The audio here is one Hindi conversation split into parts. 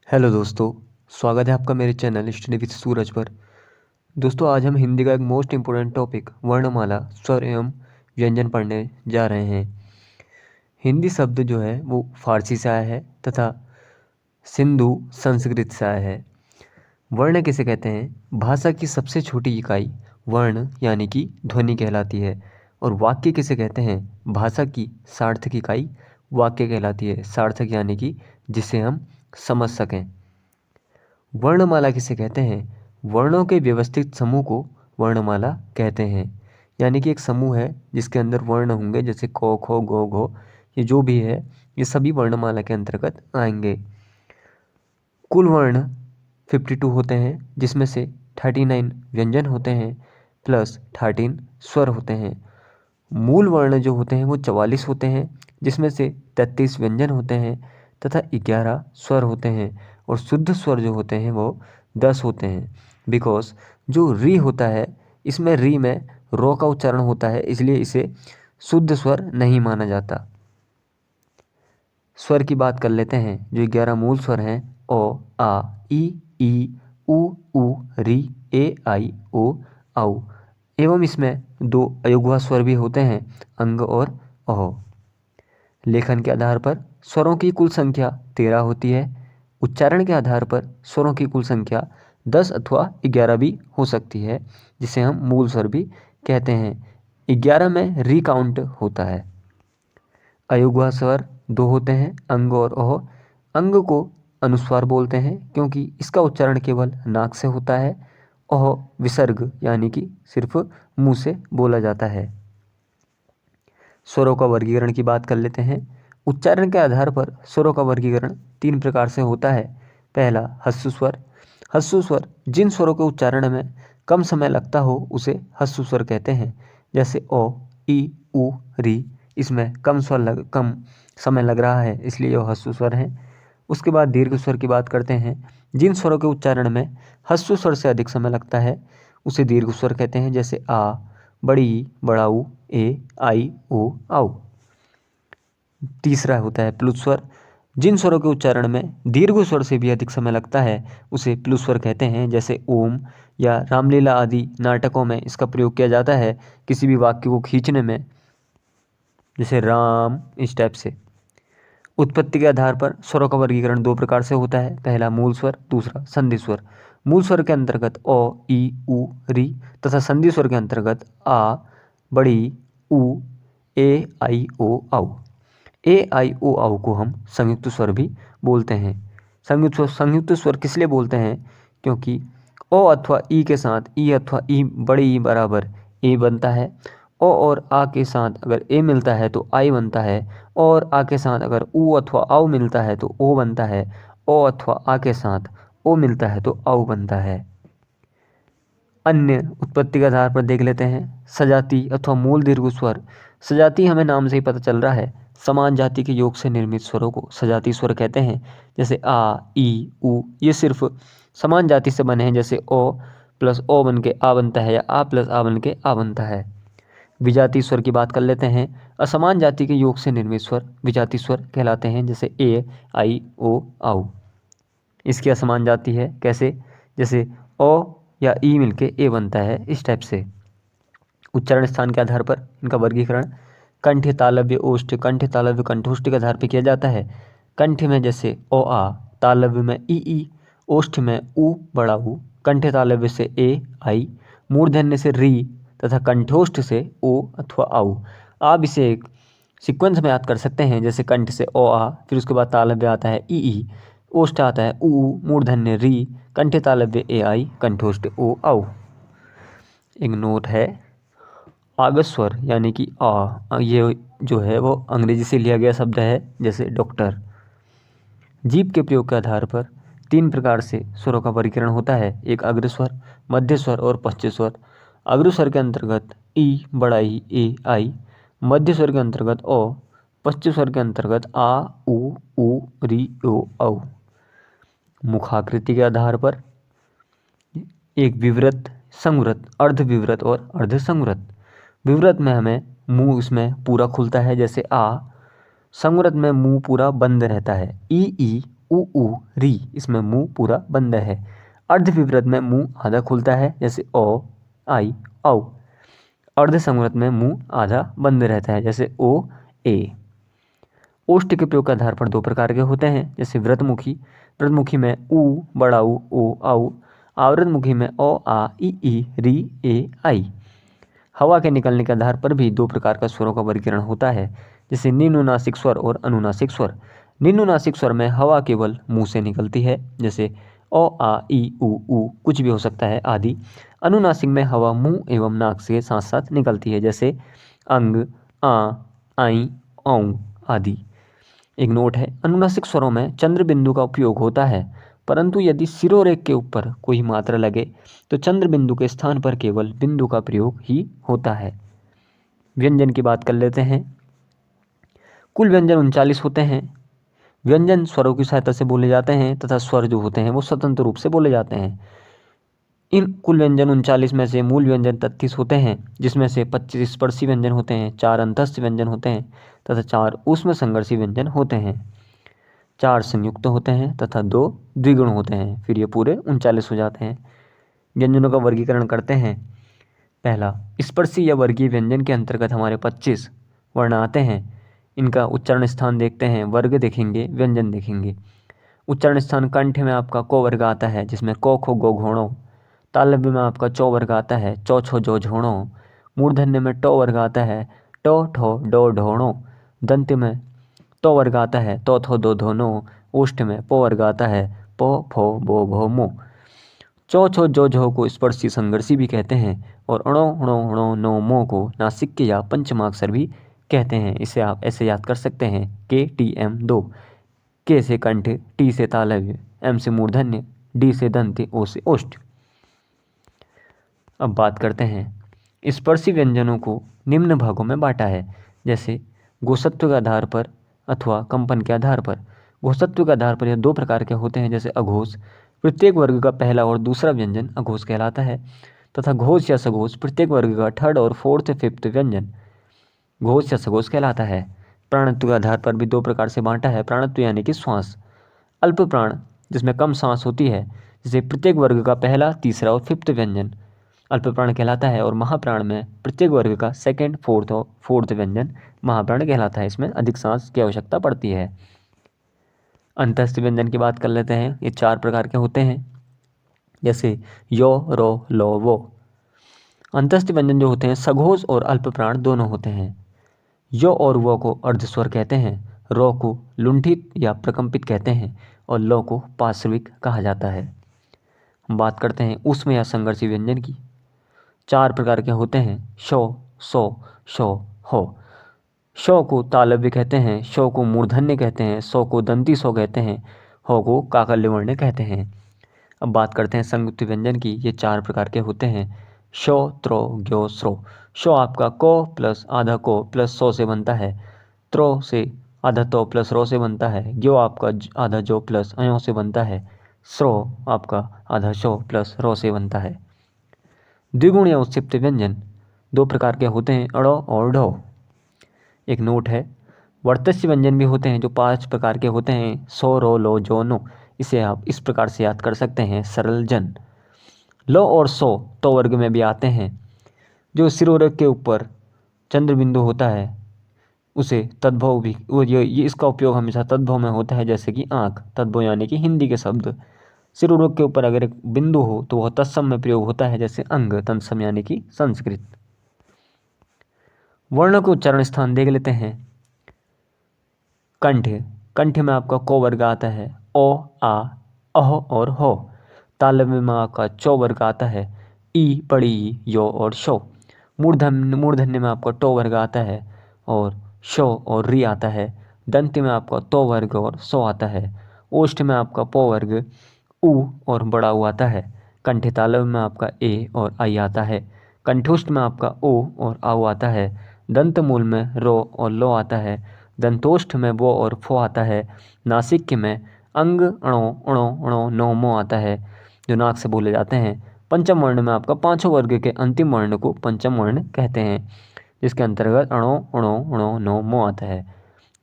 हेलो दोस्तों। स्वागत है आपका मेरे चैनल स्टडी विद सूरज पर। दोस्तों, आज हम हिंदी का एक मोस्ट इम्पोर्टेंट टॉपिक वर्णमाला, स्वर एवं व्यंजन पढ़ने जा रहे हैं। हिंदी शब्द जो है वो फारसी से आया है तथा सिंधु संस्कृत से आया है। वर्ण किसे कहते हैं? भाषा की सबसे छोटी इकाई वर्ण यानी कि ध्वनि कहलाती है। और वाक्य किसे कहते हैं? भाषा की सार्थक इकाई वाक्य कहलाती है। सार्थक यानी कि जिसे हम समझ सकें। वर्णमाला किसे कहते हैं? वर्णों के व्यवस्थित समूह को वर्णमाला कहते हैं। यानी कि एक समूह है जिसके अंदर वर्ण होंगे, जैसे क ख ग घ, ये जो भी है ये सभी वर्णमाला के अंतर्गत आएंगे। कुल वर्ण 52 होते हैं, जिसमें से 39 व्यंजन होते हैं प्लस 13 स्वर होते हैं। मूल वर्ण जो होते हैं वो 44 होते हैं, जिसमें से 33 व्यंजन होते हैं तथा 11 स्वर होते हैं। और शुद्ध स्वर जो होते हैं वो 10 होते हैं। बिकॉज जो री होता है, इसमें री में रो का उच्चारण होता है, इसलिए इसे शुद्ध स्वर नहीं माना जाता। स्वर की बात कर लेते हैं। जो 11 मूल स्वर हैं, ओ, आ, ई, उ, री, ए, आई, ओ, औ। एवं इसमें 2 अयुग्मा स्वर भी होते हैं, अंग और अह। लेखन के आधार पर स्वरों की कुल संख्या 13 होती है। उच्चारण के आधार पर स्वरों की कुल संख्या 10 अथवा 11 भी हो सकती है, जिसे हम मूल स्वर भी कहते हैं। 11 में रिकाउंट होता है। अयुग्मा स्वर 2 होते हैं, अंग और अह। अंग को अनुस्वार बोलते हैं क्योंकि इसका उच्चारण केवल नाक से होता है। अह विसर्ग यानी कि सिर्फ मुंह से बोला जाता है। स्वरों का वर्गीकरण की बात कर लेते हैं। उच्चारण के आधार पर स्वरों का वर्गीकरण 3 प्रकार से होता है। पहला, ह्रस्व स्वर। ह्रस्व स्वर जिन स्वरों के उच्चारण में कम समय लगता हो उसे ह्रस्व स्वर कहते हैं। जैसे ओ, ई, उ, री, इसमें कम समय लग रहा है, इसलिए यह ह्रस्व स्वर है। उसके बाद दीर्घ स्वर की बात करते हैं। जिन स्वरों के उच्चारण में ह्रस्व स्वर से अधिक समय लगता है उसे दीर्घ स्वर कहते हैं। जैसे आ, बड़ी, बड़ाऊ, ए, आई, ओ, औ। तीसरा होता है प्लुत स्वर। जिन स्वरों के उच्चारण में दीर्घ स्वर से भी अधिक समय लगता है उसे प्लुत स्वर कहते हैं। जैसे ओम या रामलीला आदि नाटकों में इसका प्रयोग किया जाता है किसी भी वाक्य को खींचने में, जैसे राम, इस टाइप से। उत्पत्ति के आधार पर स्वरों का वर्गीकरण 2 प्रकार से होता है। पहला मूल स्वर, दूसरा संधि स्वर। मूल स्वर के अंतर्गत ओ, ई, उ, री तथा संधि स्वर के अंतर्गत आ, बड़ी, उ, ए, आई, ओ, औ। ए, आई, ओ, औ को हम संयुक्त स्वर भी बोलते हैं। संयुक्त स्वर किस लिए बोलते हैं? क्योंकि ओ अथवा ई के साथ ई अथवा ई बड़ी ई बराबर ए बनता है। ओ और आ के साथ अगर ए मिलता है तो आई बनता है। और आ के साथ अगर उ अथवा औ मिलता है तो ओ बनता है। ओ अथवा आ के साथ ओ मिलता है तो औ बनता है। अन्य उत्पत्ति के आधार पर देख लेते हैं। सजाती अथवा मूल दीर्घ स्वर। सजाती हमें नाम से ही पता चल रहा है। समान जाति के योग से निर्मित स्वरों को सजाती स्वर कहते हैं। जैसे आ, ई, उ, ये सिर्फ समान जाति से बने हैं। जैसे ओ प्लस ओ बन के आ बनता है या आ प्लस आ बन के आ बनता है। विजातीय स्वर की बात कर लेते हैं। असमान जाति के योग से निर्मित स्वर विजातीय स्वर कहलाते हैं। जैसे ए, आई, ओ, औ। इसकी असमान जाति है, कैसे? जैसे ओ या ई मिलके ए बनता है, इस टाइप से। उच्चारण स्थान के आधार पर इनका वर्गीकरण कंठ, तालव्य, ओष्ठ, कंठ, तालव्य, कंठोष्ठ के आधार पर किया जाता है। कंठ में जैसे ओ आ, तालव्य में ई, ओष्ठ में उ बड़ा ऊ, कंठ तालव्य से ए, आई, मूर्धन्य से री तथा कंठोष्ठ से ओ अथवा औ। आप इसे एक सीक्वेंस में याद कर सकते हैं। जैसे कंठ से ओ आ, फिर उसके बाद तालव्य आता है ई, ओष्ठ आता है उ, मूर्धन्य री, कंठ तालव्य ए, आई, कंठोष्ठ ओ, औ। एक नोट है, आगस स्वर यानी कि आ, ये जो है वो अंग्रेजी से लिया गया शब्द है, जैसे डॉक्टर। जीभ के प्रयोग के आधार पर 3 प्रकार से स्वरों का वर्गीकरण होता है। एक अग्र स्वर, मध्य स्वर और पश्च स्वर। अग्र स्वर के अंतर्गत ई, बड़ा ई, ए, आई। मध्य स्वर के अंतर्गत ओ। पश्च स्वर के अंतर्गत आ, उ, री, ओ, औ। मुखाकृति के आधार पर एक विवृत, संवृत, अर्धविवृत और अर्धसंवृत। विवृत में हमें मुंह इसमें पूरा खुलता है, जैसे आ। संवृत में मुंह पूरा बंद रहता है। ई, उ री, इसमें मुंह पूरा बंद है। अर्ध विवृत में मुंह आधा खुलता है, जैसे ओ आई औ। अर्ध संवृत में मुंह आधा बंद रहता है, जैसे ओ ए। ओष्ठ के प्रयोग के आधार पर दो प्रकार के होते हैं, जैसे व्रतमुखी। व्रतमुखी में उ बड़ा उ ओ औ। आवृतमुखी में ओ आ ई री ए आई। हवा के निकलने के आधार पर भी दो प्रकार का स्वरों का वर्गीकरण होता है, जैसे निम्नुनासिक स्वर और अनुनासिक स्वर। निम्नुनासिक स्वर में हवा केवल मुंह से निकलती है, जैसे ओ आ ई उ कुछ भी हो सकता है आदि। अनुनासिक में हवा मुंह एवं नाक से साथ साथ निकलती है, जैसे अंग, आ, आई, औ आदि। एक नोट है, अनुनासिक स्वरों में चंद्र बिंदु का उपयोग होता है, परंतु यदि शिरोरेख के ऊपर कोई मात्रा लगे तो चंद्र बिंदु के स्थान पर केवल बिंदु का प्रयोग ही होता है। व्यंजन की बात कर लेते हैं। कुल व्यंजन 39 होते हैं। व्यंजन स्वरों की सहायता से बोले जाते हैं तथा स्वर जो होते हैं वो स्वतंत्र रूप से बोले जाते हैं। इन कुल व्यंजन 39 में से मूल व्यंजन 33 होते हैं, जिसमें से 25 स्पर्शी व्यंजन होते हैं, 4 अंतस्थ व्यंजन होते हैं तथा 4 ऊष्म संघर्षी व्यंजन होते हैं, 4 संयुक्त होते हैं तथा 2 द्विगुण होते हैं। फिर ये पूरे 39 हो जाते हैं। व्यंजनों का वर्गीकरण करते हैं। पहला, स्पर्शी या वर्गीय व्यंजन के अंतर्गत हमारे 25 वर्ण आते हैं। इनका उच्चारण स्थान देखते हैं, वर्ग देखेंगे, व्यंजन देखेंगे। उच्चारण स्थान कंठ में आपका को वर्ग आता है, जिसमें को खो गो घोड़ो। तालव्य में आपका चौ वर्ग आता है, चौ छो जो झोड़ो। मूर्धन्य में टो वर्ग आता है, टो ठो डो ढोणो। दंत्य में तो वर्ग आता है, तो थो दो धोनो। ओष्ठ में पो वर्ग आता है, पो फो बो भो मो। चौ छो जो झो को स्पर्शी संघर्षी भी कहते हैं और अणो हणो हणो नो मो को नासिक्य या पंचमाक्षर भी कहते हैं। इसे आप ऐसे याद कर सकते हैं, के टी एम 2। के से कंठ, टी से तालव्य, एम से मूर्धन्य, डी से दंत्य, ओ से ओष्ठ। अब बात करते हैं, स्पर्शी व्यंजनों को निम्न भागों में बांटा है, जैसे गोसत्व के आधार पर अथवा कंपन के आधार पर। घोषत्व के आधार पर यह 2 प्रकार के होते हैं, जैसे अघोष। प्रत्येक वर्ग का पहला और दूसरा व्यंजन अघोष कहलाता है, तथा घोष या सघोष प्रत्येक वर्ग का थर्ड और फोर्थ फिफ्थ व्यंजन घोष या सघोष कहलाता है। प्राणत्व के आधार पर भी 2 प्रकार से बांटा है। प्राणत्व यानी कि श्वास। अल्प प्राण, जिसमें कम सांस होती है, जैसे प्रत्येक वर्ग का पहला, तीसरा और फिफ्थ व्यंजन अल्प प्राण कहलाता है। और महाप्राण में प्रत्येक वर्ग का सेकंड, फोर्थ और फोर्थ व्यंजन महाप्राण कहलाता है। इसमें अधिक सांस की आवश्यकता पड़ती है। अंतस्थ व्यंजन की बात कर लेते हैं। ये 4 प्रकार के होते हैं, जैसे यो, रो, लो, वो। अंतस्थ व्यंजन जो होते हैं सघोष और अल्प प्राण दोनों होते हैं। यो और वो को अर्धस्वर कहते हैं, रो को लुंठित या प्रकंपित कहते हैं और लो को पार्श्विक कहा जाता है। हम बात करते हैं ऊष्म या संघर्षी व्यंजन की। 4 प्रकार के होते हैं, शो, सो, शो, हो। शो को तालव्य कहते हैं, शो को मूर्धन्य कहते हैं, सो को दंती सो कहते हैं, हो को काकल्य वर्ण कहते हैं। अब बात करते हैं संयुक्त व्यंजन की। ये 4 प्रकार के होते हैं, शो, त्रो, ग्यो, स्रो। शो आपका को प्लस आधा को प्लस सो से बनता है, त्रो से आधा तो प्लस रो से बनता है, ग्यो आपका आधा जो प्लस अयों से बनता है, स्रो आपका आधा शो प्लस रो से बनता है। द्विगुण या उत्क्षिप्त व्यंजन 2 प्रकार के होते हैं, अड़ो और ढो। एक नोट है, वर्तस्य व्यंजन भी होते हैं जो 5 प्रकार के होते हैं, सो, रो, लो, जो, नो। इसे आप इस प्रकार से याद कर सकते हैं, सरल जन। लो और सो तो वर्ग में भी आते हैं। जो शिरोरक के ऊपर चंद्र बिंदु होता है उसे तद्भव भी, ये इसका उपयोग हमेशा तद्भव में होता है, जैसे कि आँख। तद्भव यानी कि हिंदी के शब्द। शिरोरक के ऊपर अगर एक बिंदु हो तो वह तत्सम में प्रयोग होता है, जैसे अंग। तत्सम यानी कि संस्कृत। वर्णों के उच्चारण स्थान देख लेते हैं। कंठ, कंठ में आपका को वर्ग आता है, ओ, आ, अह और हो। तालव्य में आपका चौ वर्ग आता है, ई, पड़ी, यो और शो। मूर्धन्य में आपका टो वर्ग आता है और शो और री आता है। दंत्य में आपका तो वर्ग और सो आता है। ओष्ठ में आपका पो वर्ग, उ और बड़ा उ आता है। कंठ तालव्य में आपका ए और आई आता है। कंठोष्ठ में आपका ओ और आओ आता है। दंत मूल में रो और लो आता है। दंतोष्ठ में वो और फो आता है। नासिक्य में अंग, अणो, अणो, अणो, नो, मो आता है, जो नाक से बोले जाते हैं। पंचम वर्ण में आपका 5 वर्ग के अंतिम वर्ण को पंचम वर्ण कहते हैं, जिसके अंतर्गत अणो, अणो, अणो, नो, मो आता है।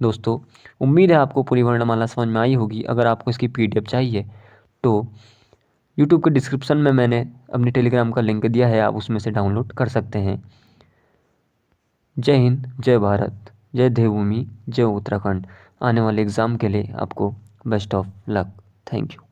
दोस्तों, उम्मीद है आपको पूरी वर्णमाला समझ में आई होगी। अगर आपको इसकी PDF चाहिए तो यूट्यूब के डिस्क्रिप्शन में मैंने अपनी टेलीग्राम का लिंक दिया है, आप उसमें से डाउनलोड कर सकते हैं। जय हिंद, जय भारत, जय देवभूमि, जय उत्तराखंड। आने वाले एग्ज़ाम के लिए आपको best of luck. Thank you.